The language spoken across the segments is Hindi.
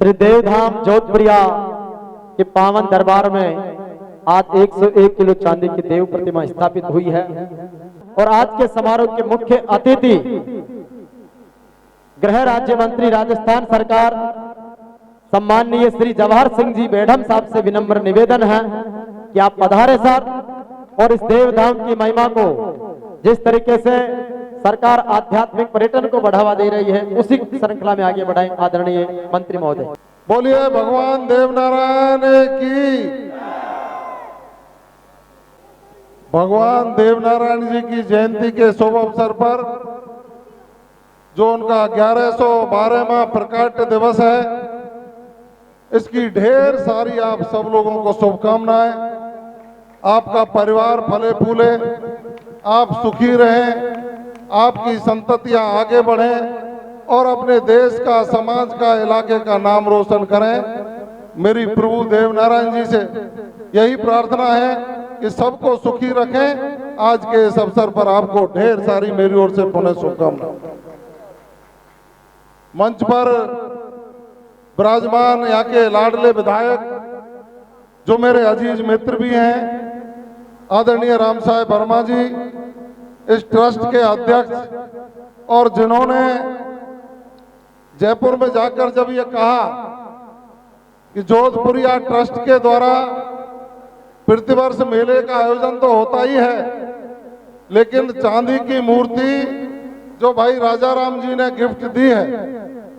श्री देवधाम जोधपुरिया के पावन दरबार में आज 101 किलो चांदी की देव प्रतिमा स्थापित हुई है और आज के समारोह के मुख्य अतिथि गृह राज्य मंत्री राजस्थान सरकार सम्माननीय श्री जवाहर सिंह जी बेढ़म साहब से विनम्र निवेदन है कि आप पधारे सर और इस देवधाम की महिमा को जिस तरीके से सरकार आध्यात्मिक पर्यटन को बढ़ावा दे रही है उसी श्रृंखला में आगे बढ़ाएं आदरणीय मंत्री महोदय। बोलिए भगवान देवनारायण की। भगवान देवनारायण जी की जयंती के शुभ अवसर पर जो उनका 1112वां प्रकाट्य दिवस है, इसकी ढेर सारी आप सब लोगों को शुभकामनाएं। आपका परिवार फले फूले, आप सुखी रहें, आपकी संततियां आगे बढ़ें और अपने देश का, समाज का, इलाके का नाम रोशन करें। मेरी प्रभु देवनारायण जी से यही प्रार्थना है कि सबको सुखी रखें। आज के इस अवसर पर आपको ढेर सारी मेरी ओर से पुनः शुभकामनाएं। मंच पर विराजमान यहाँ के लाडले विधायक जो मेरे अजीज मित्र भी हैं, आदरणीय राम साहेब वर्मा जी, इस ट्रस्ट के अध्यक्ष, और जिन्होंने जयपुर में जाकर जब ये कहा कि जोधपुरिया ट्रस्ट के द्वारा प्रतिवर्ष मेले का आयोजन तो होता ही है, लेकिन चांदी की मूर्ति जो भाई राजा राम जी ने गिफ्ट दी है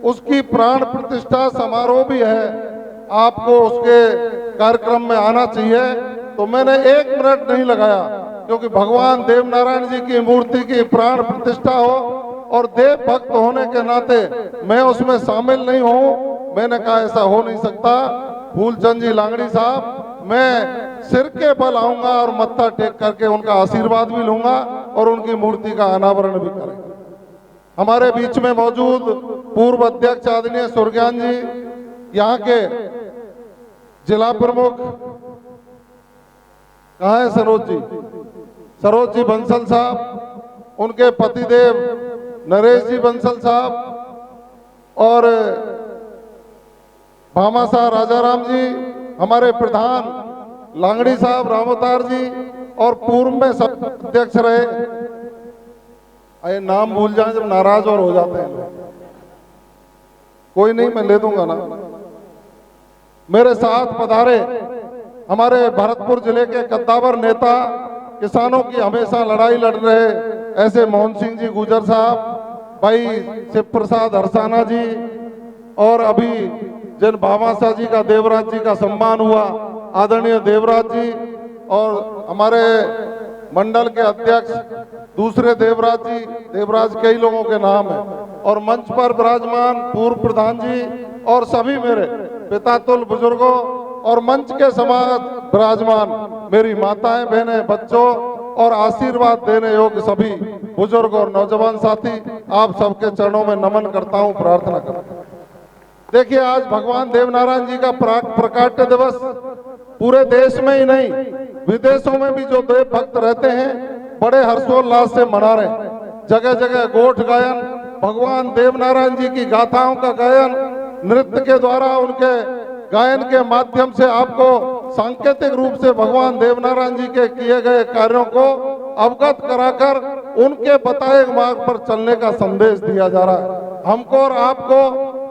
उसकी प्राण प्रतिष्ठा समारोह भी है, आपको उसके कार्यक्रम में आना चाहिए। तो मैंने 1 मिनट नहीं लगाया, क्योंकि भगवान देवनारायण जी की मूर्ति की प्राण प्रतिष्ठा हो और देव भक्त होने के नाते मैं उसमें शामिल नहीं हूं। मैंने कहा ऐसा हो नहीं सकता। फूलचंद जी लांगड़ी साहब, मैं सिर के बल आऊंगा और मत्था टेक करके उनका आशीर्वाद भी लूंगा और उनकी मूर्ति का अनावरण भी करेंगे। हमारे बीच में मौजूद पूर्व अध्यक्ष आदरणीय सुरज्ञान जी, यहाँ के जिला प्रमुख कहाँ है, सरोज जी बंसल साहब, उनके पतिदेव नरेश जी बंसल साहब और भामाशाह राजाराम जी, हमारे प्रधान लांगड़ी साहब रामोतार जी, और पूर्व में सब अध्यक्ष रहे। अरे नाम भूल जाए जब नाराज और हो जाते हैं। कोई नहीं, मैं ले दूंगा ना। मेरे साथ पधारे हमारे भरतपुर जिले के कद्दावर नेता, किसानों की हमेशा लड़ाई लड़ रहे ऐसे मोहन सिंह जी गुजर साहब, भाई शिव प्रसाद हरसाना जी, और अभी जिन भामाशाह जी का, देवराज जी का सम्मान हुआ, आदरणीय देवराज जी, और हमारे मंडल के अध्यक्ष दूसरे देवराज जी, देवराज कई लोगों के नाम है, और मंच पर विराजमान पूर्व प्रधान जी और सभी मेरे पितातुल बुजुर्गों और मंच के समाज विराजमान मेरी माताएं, बहनें, बच्चों और आशीर्वाद देने योग्य सभी बुजुर्ग और नौजवान साथी, आप सबके चरणों में नमन करता हूं, प्रार्थना करता हूं। देखिए, आज भगवान देवनारायण जी का प्रकाट्य दिवस पूरे देश में ही नहीं, विदेशों में भी जो देव भक्त रहते हैं बड़े हर्षोल्लास से मना रहे हैं। जगह जगह गोठ गायन, भगवान देवनारायण जी की गाथाओं का गायन, नृत्य के द्वारा, उनके गायन के माध्यम से आपको सांकेतिक रूप से भगवान देवनारायण जी के किए गए कार्यों को अवगत कराकर उनके बताए मार्ग पर चलने का संदेश दिया जा रहा है। हमको और आपको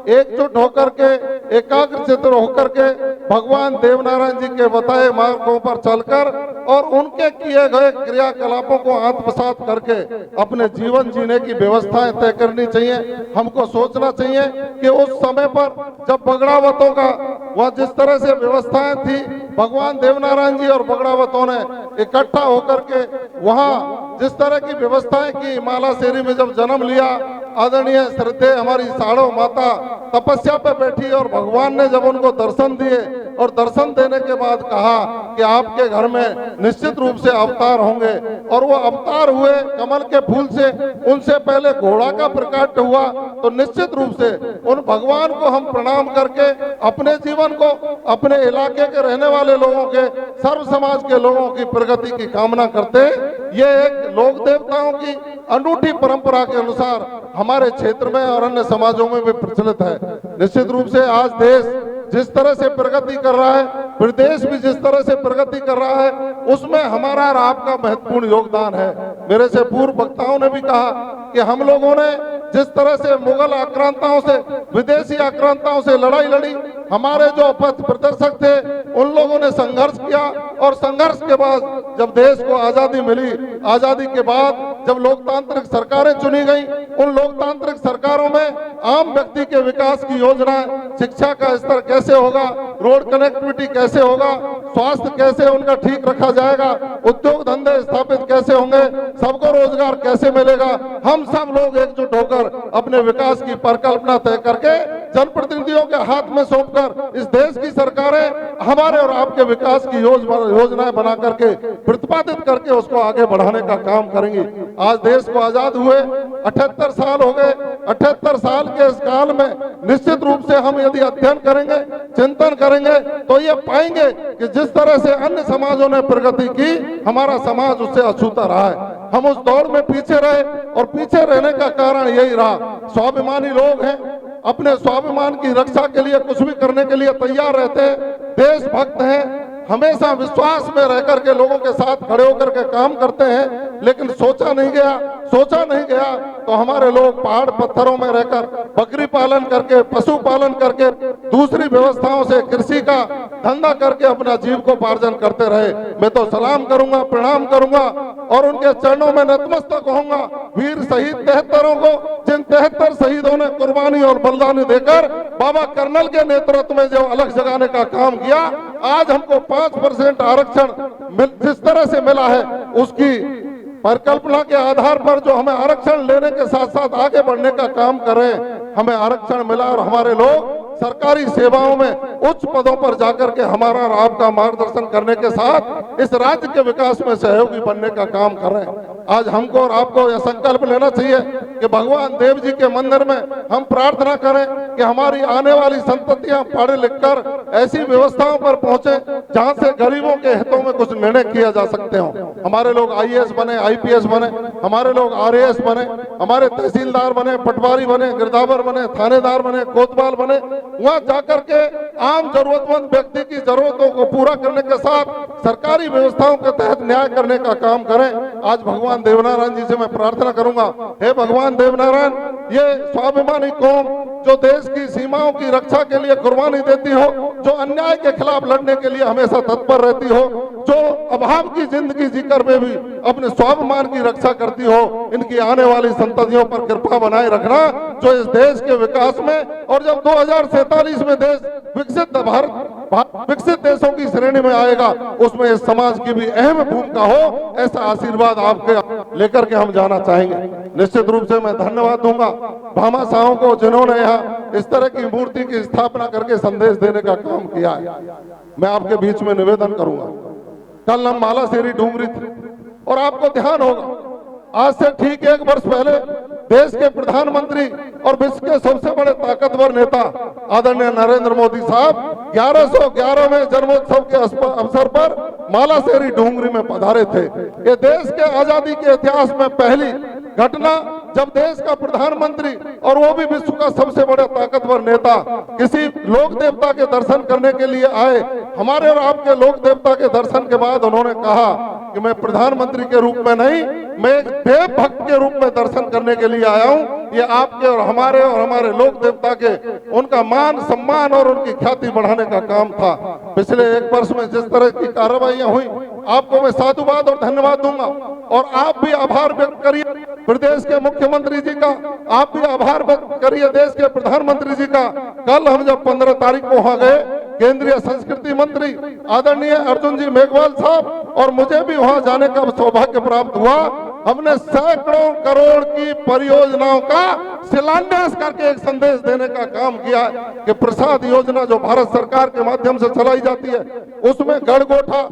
एकजुट होकर के, एकाग्रचित्त होकर के भगवान देवनारायण जी के बताए मार्गों पर चलकर और उनके किए गए क्रियाकलापों को आत्मसात करके अपने जीवन जीने की व्यवस्थाएं तय करनी चाहिए। हमको सोचना चाहिए कि उस समय पर जब बगड़ावतों का वह जिस तरह से व्यवस्थाएं थी, भगवान देवनारायण जी और बगड़ावतों ने इकट्ठा होकर के वहां जिस तरह की व्यवस्थाएं की, माला शेरी में जब जन्म लिया, आदरणीय श्रद्धेय हमारी साड़ो माता तपस्या पे बैठी और भगवान ने जब उनको दर्शन दिए और दर्शन देने के बाद कहा कि आपके घर में निश्चित रूप से अवतार होंगे, और वो अवतार हुए कमल के फूल से। उनसे पहले घोड़ा का प्रकट हुआ, तो निश्चित रूप से उन भगवान को हम प्रणाम करके अपने जीवन को, अपने इलाके के रहने वाले लोगों के, सर्व समाज के लोगों की प्रगति की कामना करते। ये एक लोक देवताओं की अनूठी परंपरा के अनुसार हमारे क्षेत्र में और अन्य समाजों में भी प्रचलित है। निश्चित रूप से आज देश जिस तरह से प्रगति कर रहा है, प्रदेश भी जिस तरह से प्रगति कर रहा है, उसमें हमारा और आपका महत्वपूर्ण योगदान है। मेरे से पूर्व वक्ताओं ने भी कहा कि हम लोगों ने जिस तरह से मुगल आक्रांताओं से, विदेशी आक्रांताओं से लड़ाई लड़ी, हमारे जो पथ प्रदर्शक थे उन लोगों ने संघर्ष किया, और संघर्ष के बाद जब देश को आजादी मिली, आजादी के बाद जब लोकतांत्रिक सरकारें चुनी गई, उन लोकतांत्रिक सरकारों में आम व्यक्ति के विकास की योजना, शिक्षा का स्तर कैसे होगा, रोड कनेक्टिविटी कैसे होगा, स्वास्थ्य कैसे उनका ठीक रखा जाएगा, उद्योग धंधे स्थापित कैसे होंगे, सबको रोजगार कैसे मिलेगा, हम सब लोग एकजुट होकर अपने विकास की परिकल्पना तय करके जनप्रतिनिधियों के हाथ में सौंपकर इस देश की सरकारें हमारे और आपके विकास की योजनाएं बना करके प्रतिपादित करके उसको आगे बढ़ाने का काम करेंगी। आज देश को आजाद हुए 78 साल हो गए। 78 साल के इस काल में निश्चित रूप से हम यदि अध्ययन करेंगे, चिंतन करेंगे, तो ये पाएंगे कि जिस तरह से अन्य समाजों ने प्रगति की, हमारा समाज उससे अछूता रहा है। हम उस दौड़ में पीछे रहे, और पीछे रहने का कारण यही रहा, स्वाभिमानी लोग हैं, अपने स्वाभिमान की रक्षा के लिए कुछ भी करने के लिए तैयार रहते हैं, देशभक्त हैं, हमेशा विश्वास में रह करके लोगों के साथ खड़े होकर के काम करते हैं। लेकिन सोचा नहीं गया तो हमारे लोग पहाड़ पत्थरों में रहकर बकरी पालन करके, पशु पालन करके, दूसरी व्यवस्थाओं से कृषि का धंधा करके अपना जीविकोपार्जन करते रहे। मैं तो सलाम करूंगा, प्रणाम करूंगा और उनके चरणों में नतमस्तक होऊंगा। वीर शहीद 73 को, जिन 73 शहीदों ने कुर्बानी और बलिदानी देकर बाबा कर्नल के नेतृत्व में जो अलग जगाने का काम किया, आज हमको 5% आरक्षण जिस तरह से मिला है, उसकी परिकल्पना के आधार पर जो हमें आरक्षण लेने के साथ साथ आगे बढ़ने का काम करें, हमें आरक्षण मिला और हमारे लोग सरकारी सेवाओं में उच्च पदों पर जाकर के हमारा और आपका मार्गदर्शन करने के साथ इस राज्य के विकास में सहयोगी बनने का काम कर रहे हैं। आज हमको और आपको यह संकल्प लेना चाहिए कि भगवान देव जी के मंदिर में हम प्रार्थना करें कि हमारी आने वाली संततियां पढ़ लिखकर ऐसी व्यवस्थाओं पर पहुंचे जहां से गरीबों के हितों में कुछ निर्णय किया जा सकते हो। हमारे लोग IAS बने, IPS बने, हमारे लोग RAS बने, हमारे तहसीलदार बने, पटवारी बने, गिरदावर बने, थानेदार बने, कोतवाल बने, वहां जाकर के आम जरूरतमंद व्यक्ति की जरूरतों को पूरा करने के साथ सरकारी व्यवस्थाओं के तहत न्याय करने का काम करें। आज भगवान देवनारायण जी से मैं प्रार्थना करूंगा, हे भगवान देवनारायण, ये स्वाभिमानी कौम जो देश की सीमाओं की रक्षा के लिए कुर्बानी देती हो, जो अन्याय के खिलाफ लड़ने के लिए हमेशा तत्पर रहती हो, जो अभाव की जिंदगी जीकर में भी अपने स्वाभिमान की रक्षा करती हो, इनकी आने वाली संततियों पर कृपा बनाए रखना, जो इस देश के विकास में और जब 2047 में देश विकसित देशों की श्रेणी में आएगा, उसमें इस समाज की भी अहम भूमिका हो, ऐसा आशीर्वाद आपके लेकर के हम जाना चाहेंगे। निश्चित रूप से मैं धन्यवाद दूंगा भामाशाहों को, जिन्होंने यहाँ इस तरह की मूर्ति की स्थापना करके संदेश देने का काम किया है। मैं आपके बीच में निवेदन करूंगा, कल हम मालाशेरी डूंगरी थे और आपको ध्यान होगा आज से ठीक 1 वर्ष पहले देश के प्रधानमंत्री और विश्व के सबसे बड़े ताकतवर नेता आदरणीय नरेंद्र मोदी साहब 1111वें जन्मोत्सव के अवसर पर मालाशेरी डूंगरी में पधारे थे। ये देश के आजादी के इतिहास में पहली घटना जब देश का प्रधानमंत्री और वो भी विश्व का सबसे बड़ा ताकतवर नेता किसी लोक देवता के दर्शन करने के लिए आए। हमारे और आपके लोक देवता के दर्शन के बाद उन्होंने कहा कि मैं प्रधानमंत्री के रूप में नहीं, मैं एक देव भक्त के रूप में दर्शन करने के लिए आया हूँ। ये आपके और हमारे लोक देवता के उनका मान सम्मान और उनकी ख्याति बढ़ाने का काम था। पिछले 1 वर्ष में जिस तरह की कार्रवाइयां हुई, आपको मैं साधुवाद और धन्यवाद दूंगा और आप भी आभार व्यक्त करिए प्रदेश के मुख्यमंत्री जी का, आप भी आभार व्यक्त करिए देश के प्रधानमंत्री जी का। कल हम जब 15 तारीख को वहां गए, केंद्रीय संस्कृति मंत्री आदरणीय अर्जुन जी मेघवाल साहब और मुझे भी वहां जाने का सौभाग्य प्राप्त हुआ। हमने सैकड़ों करोड़ की परियोजनाओं का शिलान्यास करके एक संदेश देने का काम किया है कि प्रसाद योजना जो भारत सरकार के माध्यम से चलाई जाती है, उसमें गढ़गोठा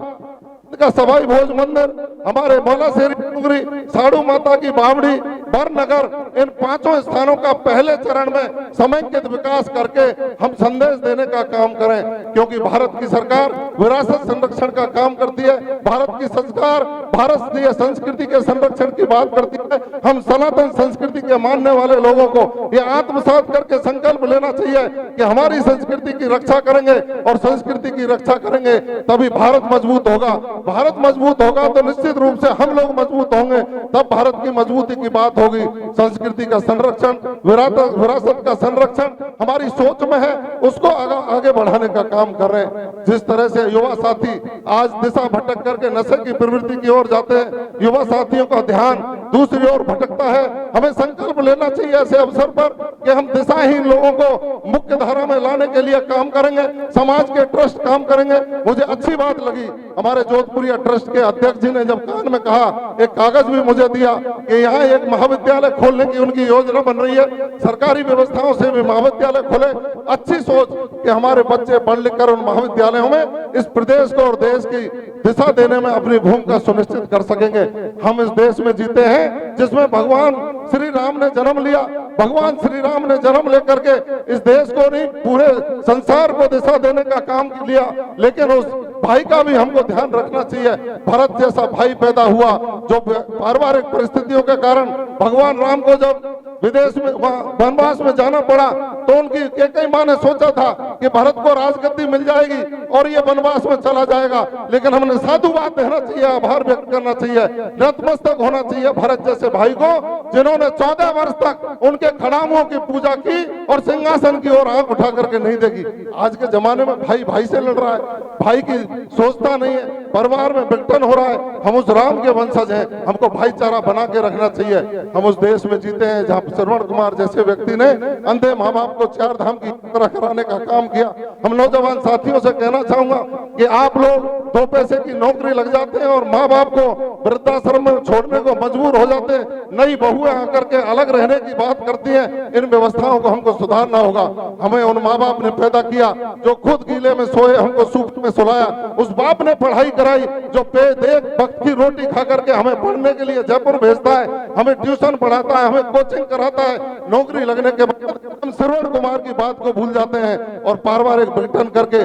का सवाई भोज मंदिर, हमारे मौला शेरी डूंगरी, साड़ू माता की बावड़ी, बरनगर, इन 5 स्थानों का पहले चरण में समेकित विकास करके हम संदेश देने का काम करें, क्योंकि भारत की सरकार विरासत संरक्षण का काम करती है, भारत की सरकार भारतीय संस्कृति के संरक्षण की बात करती है। हम सनातन संस्कृति के मानने वाले लोगों को ये आत्मसात करके संकल्प लेना चाहिए कि हमारी संस्कृति की रक्षा करेंगे और संस्कृति की रक्षा करेंगे तभी भारत मजबूत होगा। भारत मजबूत होगा तो निश्चित रूप से हम लोग मजबूत होंगे, तब भारत की मजबूती की बात होगी। संस्कृति का संरक्षण, विरासत का संरक्षण हमारी सोच में है, उसको आगे बढ़ाने का काम कर रहे हैं। जिस तरह से युवा साथी आज दिशा भटक करके नशे की प्रवृत्ति की ओर जाते हैं, युवा साथियों का ध्यान दूसरी ओर भटकता है। हमें संकल्प लेना चाहिए ऐसे अवसर पर कि हम दिशाहीन लोगों को मुख्य धारा में लाने के लिए काम करेंगे, समाज के ट्रस्ट काम करेंगे। मुझे अच्छी बात लगी हमारे जोधपुरिया ट्रस्ट के अध्यक्ष जी ने जब कान में कहा, एक कागज भी मुझे दिया कि यहाँ एक महाविद्यालय खोलने की उनकी योजना बन रही है, सरकारी व्यवस्थाओं से भी महाविद्यालय खोले। अच्छी सोच कि हमारे बच्चे पढ़ लिख कर उन महाविद्यालयों में इस प्रदेश को और देश की दिशा देने में अपनी भूमिका सुनिश्चित कर सकेंगे। हम इस देश में जीते हैं जिसमें भगवान श्री राम ने जन्म लिया। भगवान श्री राम ने जन्म लेकर के इस देश को नहीं पूरे संसार को दिशा देने का काम लिया, लेकिन उस भाई का भी हमको ध्यान रखना चाहिए। भरत जैसा भाई पैदा हुआ जो पारिवारिक परिस्थितियों के कारण भगवान राम को जब विदेश में वनवास में जाना पड़ा तो उनकी कई माँ ने सोचा था कि भरत को राजगद्दी मिल जाएगी और ये वनवास में चला जाएगा, लेकिन हमने साधुवाद देना चाहिए, आभार व्यक्त करना चाहिए, नतमस्तक होना चाहिए भरत जैसे भाई को, जिन्होंने 14 वर्ष तक उनके खड़ामुओं की पूजा की और सिंहासन की ओर आंख उठा करके नहीं देखी। आज के जमाने में भाई भाई से लड़ रहा है, भाई की सोचता नहीं है, परिवार में विघटन हो रहा है। हम उस राम के वंशज हैं, हमको भाईचारा बना के रखना चाहिए। हम उस देश में जीते हैं जहाँ श्रवण कुमार जैसे व्यक्ति ने अंधे माँ बाप को 4 धाम की यात्रा कराने का काम किया। हम नौजवान साथियों से कहना चाहूंगा कि आप लोग 2 पैसे की नौकरी लग जाते हैं और माँ बाप को वृद्धाश्रम में छोड़ने को मजबूर हो जाते हैं, नई बहुएं आकर के अलग रहने की बात करती हैं। इन व्यवस्थाओं को हमको सुधारना होगा। हमें उन माँ बाप ने पैदा किया जो खुद गीले में सोए, हमको सूप में सुलाया। उस बाप ने पढ़ाई कराई जो एक वक्त की रोटी खा करके हमें पढ़ने के लिए जयपुर भेजता है, हमें ट्यूशन पढ़ाता है, हमें कोचिंग कराता है। नौकरी लगने के बाद हम श्रवण कुमार की बात को भूल जाते हैं और पारिवारिक विघटन करके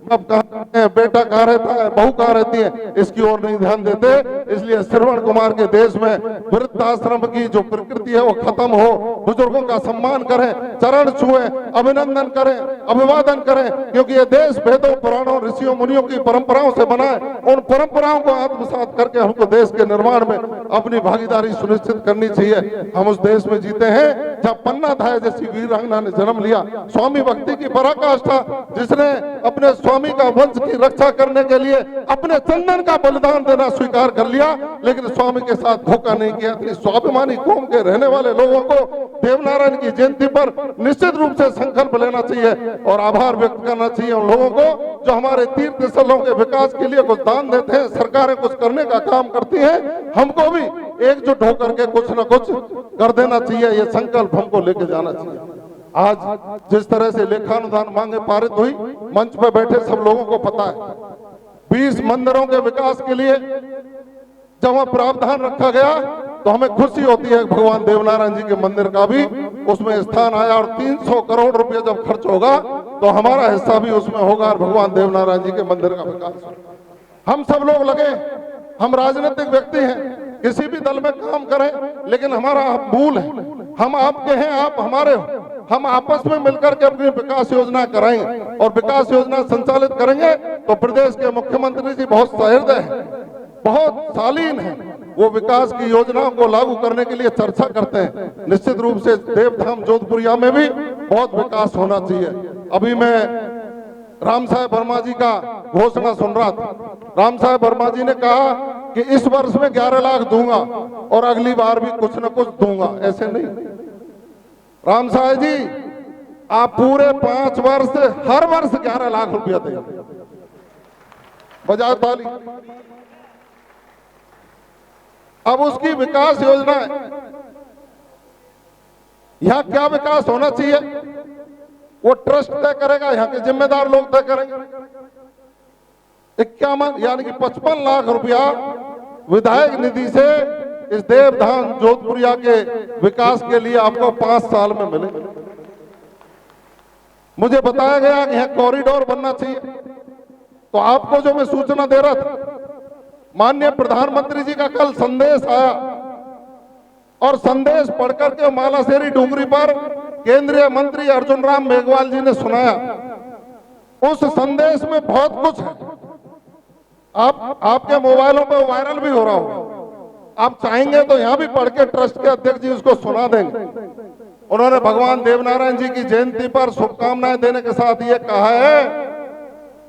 अब कहाँ है, बेटा कहाँ रहता है, बहू कहाँ रहती है, इसकी ओर नहीं ध्यान देते। इसलिए श्रवण कुमार के देश में वृद्धाश्रम की जो प्रकृति है वो खत्म हो, बुजुर्गों का सम्मान करें, चरण छुए, अभिनंदन करें, अभिवादन करें, क्योंकि ये देश वेदों पुराणों ऋषियों मुनियों की परंपराओं से बना है। उन परंपराओं को आत्मसात करके हमको देश के निर्माण में अपनी भागीदारी सुनिश्चित करनी चाहिए। हम उस देश में जीते हैं जहाँ पन्ना धाय जैसी वीरांगना ने जन्म लिया, स्वामी भक्ति की पराकाष्ठा, जिसने अपने स्वामी का वंश की रक्षा करने के लिए अपने चंदन का बलिदान देना स्वीकार कर लिया, लेकिन स्वामी के साथ धोखा नहीं किया। इतनी स्वाभिमानी कौम के रहने वाले लोगों को देवनारायण की जयंती पर निश्चित रूप से संकल्प लेना चाहिए और आभार व्यक्त करना चाहिए उन लोगों को जो हमारे तीर्थ स्थलों के विकास के लिए कुछ दान देते हैं, सरकारें कुछ करने का काम करती हैं। हमको भी एकजुट होकर के कुछ न कुछ कर देना चाहिए, ये संकल्प हमको लेके जाना चाहिए। आज जिस तरह से लेखानुदान मांगे पारित हुई, मंच पर बैठे सब लोगों को पता है 20 मंदिरों के विकास के लिए जब वहां प्रावधान रखा गया तो हमें खुशी होती है। भगवान देवनारायण जी के मंदिर का भी उसमें स्थान आया और 300 करोड़ रुपए जब खर्च होगा तो हमारा हिस्सा भी उसमें होगा और भगवान देवनारायण जी के मंदिर का विकास। हम सब लोग लगे, हम राजनीतिक व्यक्ति हैं, किसी भी दल में काम करें, लेकिन हमारा मूल है, हम आपके हैं, आप हमारे हो। हम आपस में मिलकर के अपनी विकास योजना कराएंगे और विकास योजना संचालित करेंगे तो प्रदेश के मुख्यमंत्री जी बहुत सहृदय हैं, बहुत शालीन हैं, वो विकास की योजनाओं को लागू करने के लिए चर्चा करते हैं। निश्चित रूप से देवधाम जोधपुरिया में भी बहुत विकास होना चाहिए। अभी मैं राम साहेब वर्मा जी का घोषणा सुन रहा था। राम साहेब वर्मा जी ने कहा कि इस वर्ष में 11 लाख दूंगा और अगली बार भी कुछ न कुछ दूंगा। ऐसे नहीं, राम साहेब जी आप पूरे 5 वर्ष हर वर्ष 11 लाख रुपया देंगे। बजाय ताली। अब उसकी विकास योजना है, यहाँ क्या विकास होना चाहिए वो ट्रस्ट तय करेगा, यहाँ के जिम्मेदार लोग तय करेंगे। 51 यानी कि 55 लाख रुपया विधायक निधि से इस देवधाम जोधपुरिया के विकास के लिए आपको 5 साल में मिले। मुझे बताया गया कि यहाँ कॉरिडोर बनना चाहिए, तो आपको जो मैं सूचना दे रहा था, माननीय प्रधानमंत्री जी का कल संदेश आया और संदेश पढ़कर के मालाशेरी डूंगरी पर केंद्रीय मंत्री अर्जुन राम मेघवाल जी ने सुनाया। उस संदेश में बहुत कुछ है, आपके मोबाइलों पे वायरल भी हो रहा होगा। आप चाहेंगे तो यहां भी पढ़ के ट्रस्ट के अध्यक्ष जी उसको सुना देंगे। उन्होंने भगवान देवनारायण जी की जयंती पर शुभकामनाएं देने के साथ ये कहा है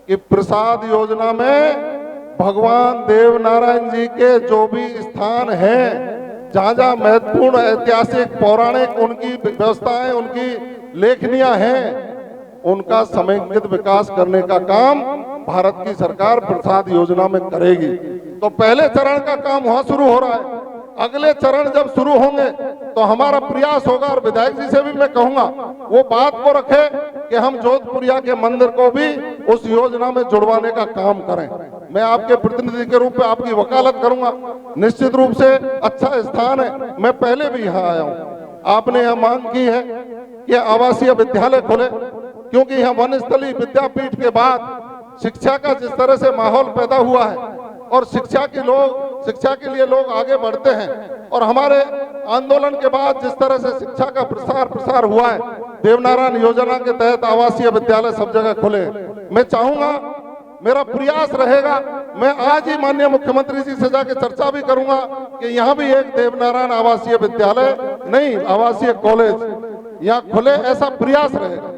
कि प्रसाद योजना में भगवान देवनारायण जी के जो भी स्थान हैं, जहां जहां महत्वपूर्ण ऐतिहासिक पौराणिक उनकी व्यवस्थाएं, उनकी लेखनियां हैं, उनका समेकित विकास करने का काम भारत की सरकार प्रसाद योजना में करेगी। तो पहले चरण का काम वहां शुरू हो रहा है, अगले चरण जब शुरू होंगे तो हमारा प्रयास होगा, और विधायक जी से भी मैं कहूंगा वो बात को रखे कि हम जोधपुरिया के मंदिर को भी उस योजना में जुड़वाने का काम करें। मैं आपके प्रतिनिधि के रूप में आपकी वकालत करूंगा। निश्चित रूप से अच्छा स्थान है, मैं पहले भी यहाँ आया हूँ। आपने यहाँ मांग की है कि आवासीय विद्यालय खोले, क्योंकि यहाँ वनस्थली विद्यापीठ के बाद शिक्षा का जिस तरह से माहौल पैदा हुआ है और शिक्षा के लिए लोग आगे बढ़ते हैं, और हमारे आंदोलन के बाद जिस तरह से शिक्षा का प्रसार हुआ है, देवनारायण योजना के तहत आवासीय विद्यालय सब जगह खुले। मैं चाहूंगा, मेरा प्रयास रहेगा, मैं आज ही माननीय मुख्यमंत्री जी से जाकर चर्चा भी करूंगा कि यहाँ भी एक देवनारायण आवासीय विद्यालय नहीं, आवासीय कॉलेज यहाँ खुले, ऐसा प्रयास रहेगा।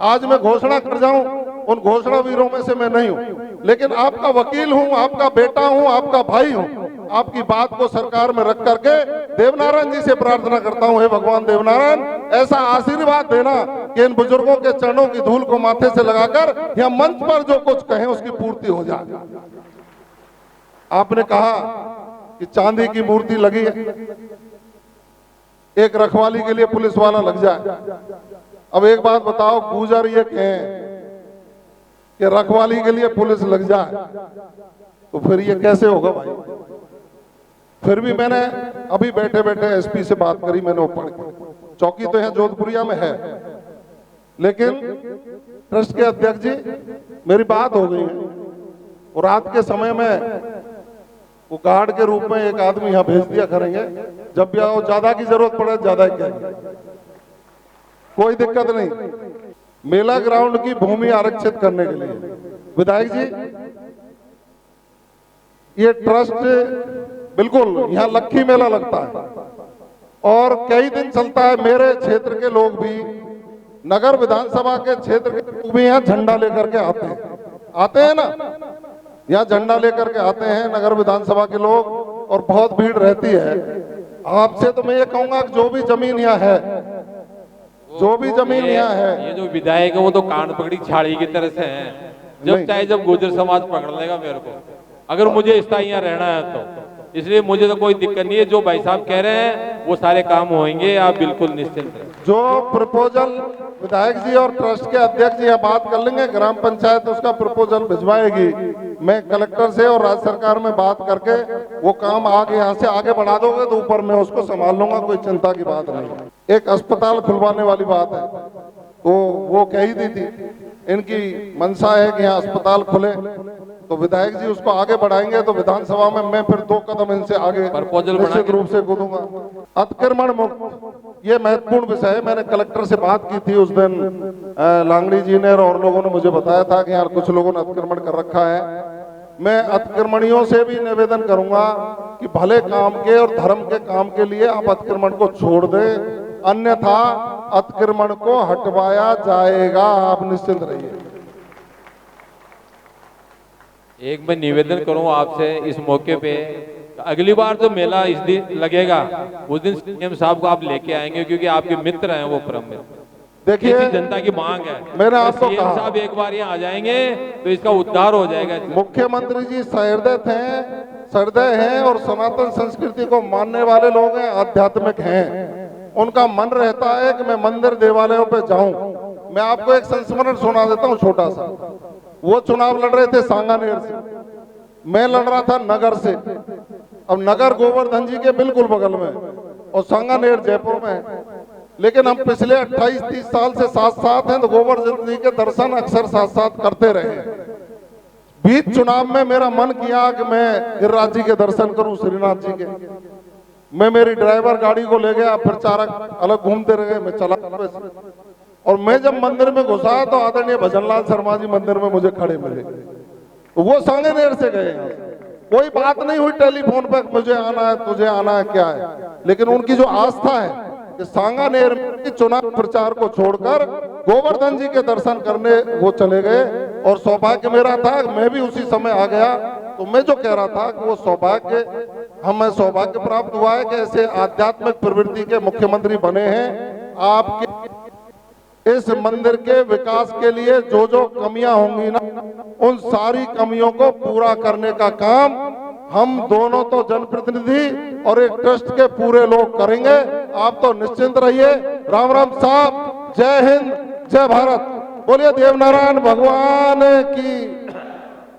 आज मैं घोषणा कर जाऊं, उन घोषणा वीरों में से मैं नहीं हूं, लेकिन आपका वकील हूं, आपका बेटा हूं, आपका भाई हूं। आपकी बात को सरकार में रख करके देवनारायण जी से प्रार्थना करता हूं, हे भगवान देवनारायण, ऐसा आशीर्वाद देना कि इन बुजुर्गों के चरणों की धूल को माथे से लगाकर यह मंच पर जो कुछ कहें उसकी पूर्ति हो जाए। आपने कहा कि चांदी की मूर्ति लगी है, एक रखवाली के लिए पुलिस वाला लग जाए। अब एक बात बताओ, गुजर ये कहें कि रखवाली के लिए पुलिस लग जाए तो फिर ये कैसे होगा भाई। फिर भी मैंने अभी बैठे बैठे एसपी से बात करी, मैंने वो पढ़ के, चौकी तो यहाँ जोधपुरिया में है, लेकिन ट्रस्ट के अध्यक्ष जी मेरी बात हो गई है, और रात के समय में वो गार्ड के रूप में एक आदमी यहाँ भेज दिया करेंगे, जब भी आओ ज्यादा की जरूरत पड़े ज्यादा ही करेंगे, कोई दिक्कत नहीं। मेला ग्राउंड की भूमि आरक्षित करने के लिए विधायक जी, ये ट्रस्ट बिल्कुल यहाँ लक्खी मेला लगता है और कई दिन चलता है। मेरे क्षेत्र के लोग भी, नगर विधानसभा के क्षेत्र के लोग भी यहाँ झंडा लेकर के आते हैं ना, यहाँ झंडा लेकर के आते हैं नगर विधानसभा के लोग, और बहुत भीड़ रहती है। आपसे तो मैं ये कहूंगा कि जो भी जमीन यहाँ है, जो भी जमीन यहाँ है, ये जो विधायक है वो तो कान पकड़ी छाड़ी की तरह से हैं। जब चाहे जब गुर्जर समाज पकड़ लेगा मेरे को, अगर मुझे स्थायी यहाँ रहना है तो, इसलिए मुझे तो कोई दिक्कत नहीं है। जो भाई साहब कह रहे हैं वो सारे काम होंगे, आप बिल्कुल निश्चिंत रहें। जो प्रपोजल विधायक जी और ट्रस्ट के अध्यक्ष जी बात कर लेंगे, ग्राम पंचायत उसका प्रपोजल भिजवाएगी, मैं कलेक्टर से और राज्य सरकार में बात करके वो काम आगे यहाँ से आगे बढ़ा दोगे तो ऊपर मैं उसको संभाल लूंगा, कोई चिंता की बात नहीं। एक अस्पताल खुलवाने वाली बात है, तो वो कह ही दी थी, इनकी मंशा है कि यहाँ अस्पताल खुले, तो विधायक जी उसको आगे बढ़ाएंगे तो विधानसभा में मैं फिर 2 कदम इनसे आगे निश्चित रूप से कूदूंगा। अतिक्रमण मुक्त ये महत्वपूर्ण विषय है। मैंने कलेक्टर से बात की थी उस दिन, लांगड़ी जी ने और लोगों ने मुझे बताया था कि यार कुछ लोगों ने अतिक्रमण कर रखा है। मैं अतिक्रमणियों से भी निवेदन करूंगा कि भले काम के और धर्म के काम के लिए आप अतिक्रमण को छोड़ दें, अन्यथा अतिक्रमण को हटवाया जाएगा, आप निश्चिंत रहिए। एक मैं निवेदन करूं आपसे इस मौके पे, अगली बार जो मेला इस दिन लगेगा उस दिन सीएम साहब को आप लेके आएंगे, क्योंकि आपके मित्र हैं वो परम मित्र, देखिए, ऐसी जनता की मांग है। मैंने आपको CM कहा, साहब एक बार यहाँ आ जाएंगे तो इसका उद्धार हो जाएगा। मुख्यमंत्री जी सहृदय हैं और सनातन संस्कृति को मानने वाले लोग हैं, आध्यात्मिक हैं। उनका मन रहता है कि मैं मंदिर देवालयों पे जाऊं। मैं आपको एक संस्मरण सुना देता हूं छोटा सा। वो चुनाव लड़ रहे थे सांगानेर से, मैं लड़ रहा था नगर से। अब नगर गोवर्धन जी के बिल्कुल बगल में और सांगानेर जयपुर में है। लेकिन हम पिछले 28-30 साल से साथ साथ हैं, तो गोवर्धन जी के दर्शन अक्सर साथ साथ करते रहे। बीच चुनाव में मेरा मन किया कि मैं गिरिराज जी के दर्शन करूं, श्रीनाथ जी के। मैं मेरी ड्राइवर गाड़ी को ले गया, फिर चारक अलग घूमते रहे, मैं चला। और मैं जब मंदिर में घुसा तो आदरणीय भजनलाल शर्मा जी मंदिर में मुझे खड़े मिले। तो वो सांगानेर से गए, कोई बात नहीं हुई टेलीफोन पर मुझे आना है, तुझे आना है, क्या है। लेकिन उनकी जो आस्था है कि सांगानेर में चुनाव प्रचार को छोड़कर गोवर्धन जी के दर्शन करने वो चले गए। और सौभाग्य मेरा था, मैं भी उसी समय आ गया। तो मैं जो कह रहा था कि वो सौभाग्य, हमें सौभाग्य प्राप्त हुआ है कि ऐसे आध्यात्मिक प्रवृत्ति के मुख्यमंत्री बने हैं। आपके इस मंदिर के विकास के लिए जो जो कमियां होंगी ना, उन सारी कमियों को पूरा करने का काम हम दोनों तो जनप्रतिनिधि और एक ट्रस्ट के पूरे लोग करेंगे। आप तो निश्चिंत रहिए। राम राम साहब, जय हिंद, जय भारत। बोलिए देवनारायण भगवान की।